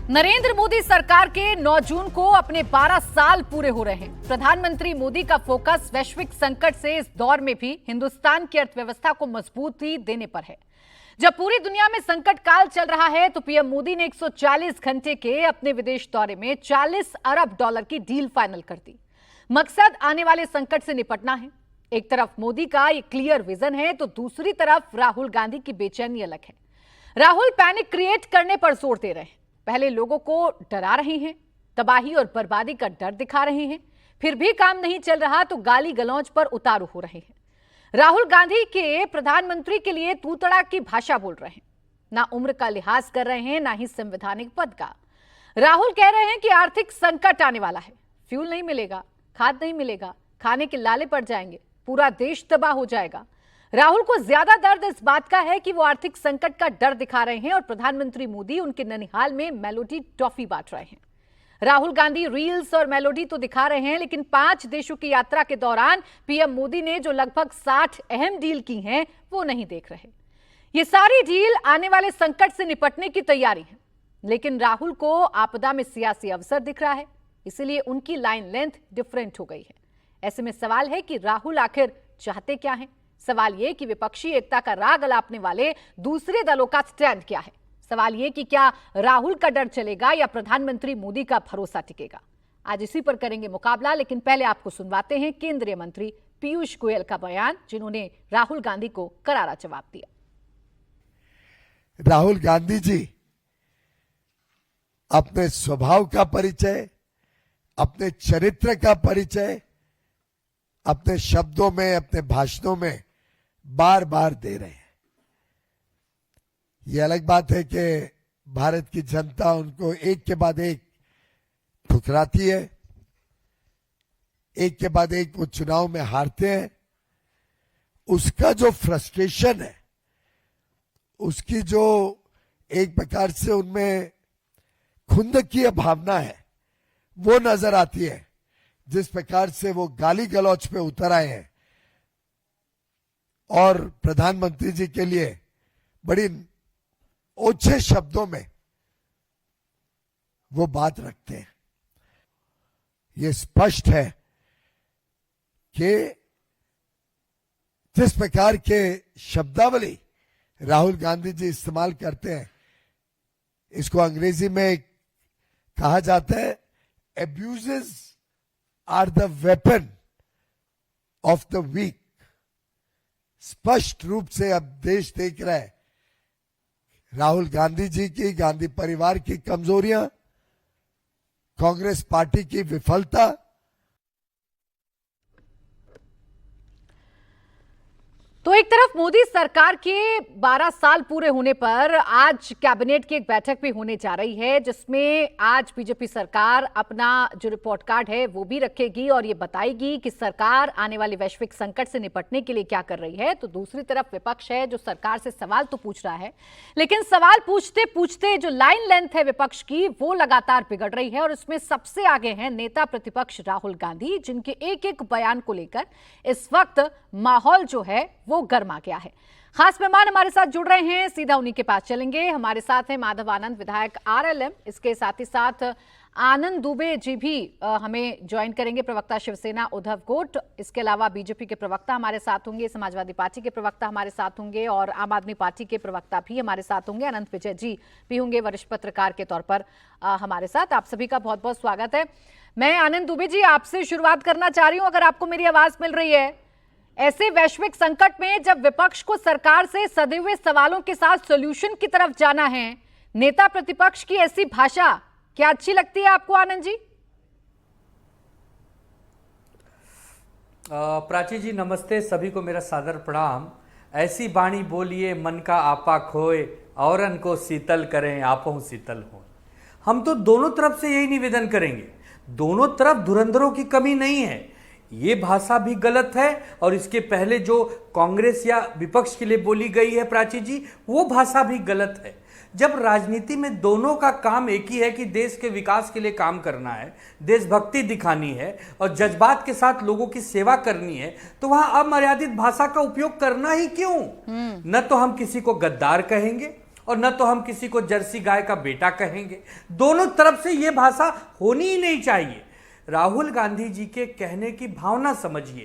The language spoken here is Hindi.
नरेंद्र मोदी सरकार के 9 जून को अपने 12 साल पूरे हो रहे हैं। प्रधानमंत्री मोदी का फोकस वैश्विक संकट से इस दौर में भी हिंदुस्तान की अर्थव्यवस्था को मजबूती देने पर है। जब पूरी दुनिया में संकट काल चल रहा है तो पीएम मोदी ने 140 घंटे के अपने विदेश दौरे में 40 अरब डॉलर की डील फाइनल कर दी। मकसद आने वाले संकट से निपटना है। एक तरफ मोदी का ये क्लियर विजन है तो दूसरी तरफ राहुल गांधी की बेचैनी अलग है। राहुल पैनिक क्रिएट करने पर जोर दे रहे हैं। पहले लोगों को डरा रहे हैं, तबाही और बर्बादी का डर दिखा रहे हैं, फिर भी काम नहीं चल रहा तो गाली गलौज पर उतारू हो रहे हैं। राहुल गांधी के प्रधानमंत्री के लिए तू तड़ाक की भाषा बोल रहे हैं। ना उम्र का लिहाज कर रहे हैं, ना ही संवैधानिक पद का। राहुल कह रहे हैं कि आर्थिक संकट आने वाला है, फ्यूल नहीं मिलेगा, खाद नहीं मिलेगा, खाने के लाले पड़ जाएंगे, पूरा देश तबाह हो जाएगा। राहुल को ज्यादा दर्द इस बात का है कि वो आर्थिक संकट का डर दिखा रहे हैं और प्रधानमंत्री मोदी उनके ननिहाल में मेलोडी टॉफी बांट रहे हैं। राहुल गांधी रील्स और मेलोडी तो दिखा रहे हैं, लेकिन 5 देशों की यात्रा के दौरान पीएम मोदी ने जो लगभग 60 अहम डील की हैं, वो नहीं देख रहे। ये सारी डील आने वाले संकट से निपटने की तैयारी है, लेकिन राहुल को आपदा में सियासी अवसर दिख रहा है, इसीलिए उनकी लाइन लेंथ डिफरेंट हो गई है। ऐसे में सवाल है कि राहुल आखिर चाहते क्या हैं? सवाल यह कि विपक्षी एकता का राग अलापने वाले दूसरे दलों का स्टैंड क्या है? सवाल यह कि क्या राहुल का डर चलेगा या प्रधानमंत्री मोदी का भरोसा टिकेगा? आज इसी पर करेंगे मुकाबला, लेकिन पहले आपको सुनवाते हैं केंद्रीय मंत्री पीयूष गोयल का बयान, जिन्होंने राहुल गांधी को करारा जवाब दिया। राहुल गांधी जी अपने स्वभाव का परिचय, अपने चरित्र का परिचय अपने शब्दों में, अपने भाषणों में बार बार दे रहे हैं। यह अलग बात है कि भारत की जनता उनको एक के बाद एक ठुकराती है, एक के बाद एक वो चुनाव में हारते हैं। उसका जो फ्रस्ट्रेशन है, उसकी जो एक प्रकार से उनमें खुंदकी भावना है, वो नजर आती है। जिस प्रकार से वो गाली गलौज पे उतर आए हैं और प्रधानमंत्री जी के लिए बड़ी ओछे शब्दों में वो बात रखते हैं। ये स्पष्ट है कि जिस प्रकार के शब्दावली राहुल गांधी जी इस्तेमाल करते हैं, इसको अंग्रेजी में कहा जाता है abuses are the weapon of the weak. स्पष्ट रूप से अब देश देख रहा है राहुल गांधी जी की, गांधी परिवार की कमजोरियां, कांग्रेस पार्टी की विफलता। तो एक तरफ मोदी सरकार के 12 साल पूरे होने पर आज कैबिनेट की एक बैठक भी होने जा रही है, जिसमें आज बीजेपी सरकार अपना जो रिपोर्ट कार्ड है वो भी रखेगी और ये बताएगी कि सरकार आने वाले वैश्विक संकट से निपटने के लिए क्या कर रही है। तो दूसरी तरफ विपक्ष है जो सरकार से सवाल तो पूछ रहा है, लेकिन सवाल पूछते पूछते जो लाइन लेंथ है विपक्ष की वो लगातार बिगड़ रही है और इसमें सबसे आगे हैं नेता प्रतिपक्ष राहुल गांधी, जिनके एक एक बयान को लेकर इस वक्त माहौल जो है वो गर्मा गया है। खास मेहमान हमारे साथ जुड़ रहे हैं, सीधा उन्हीं के पास चलेंगे। हमारे साथ हैं माधव आनंद, विधायक आरएलएम, इसके साथ ही साथ आनंद दुबे जी भी हमें ज्वाइन करेंगे, प्रवक्ता शिवसेना उद्धव गोट। इसके अलावा बीजेपी के प्रवक्ता हमारे साथ होंगे, समाजवादी पार्टी के प्रवक्ता हमारे साथ होंगे और आम आदमी पार्टी के प्रवक्ता भी हमारे साथ होंगे। अनंत विजय जी भी होंगे वरिष्ठ पत्रकार के तौर पर हमारे साथ। आप सभी का बहुत बहुत स्वागत है। मैं आनंद दुबे जी आपसे शुरुआत करना चाह रही हूं, अगर आपको मेरी आवाज मिल रही है। ऐसे वैश्विक संकट में जब विपक्ष को सरकार से सदे हुए सवालों के साथ सॉल्यूशन की तरफ जाना है, नेता प्रतिपक्ष की ऐसी भाषा क्या अच्छी लगती है आपको आनंद जी? प्राची जी नमस्ते, सभी को मेरा सादर प्रणाम। ऐसी बाणी बोलिए मन का आपा खोए, औरन को शीतल करें आपों शीतल हो। हम तो दोनों तरफ से यही निवेदन करेंगे, दोनों तरफ धुरंधरों की कमी नहीं है। ये भाषा भी गलत है और इसके पहले जो कांग्रेस या विपक्ष के लिए बोली गई है प्राची जी, वो भाषा भी गलत है। जब राजनीति में दोनों का काम एक ही है कि देश के विकास के लिए काम करना है, देशभक्ति दिखानी है और जज्बात के साथ लोगों की सेवा करनी है, तो वहां अमर्यादित भाषा का उपयोग करना ही क्यों? न तो हम किसी को गद्दार कहेंगे और न तो हम किसी को जर्सी गाय का बेटा कहेंगे। दोनों तरफ से यह भाषा होनी ही नहीं चाहिए। राहुल गांधी जी के कहने की भावना समझिए।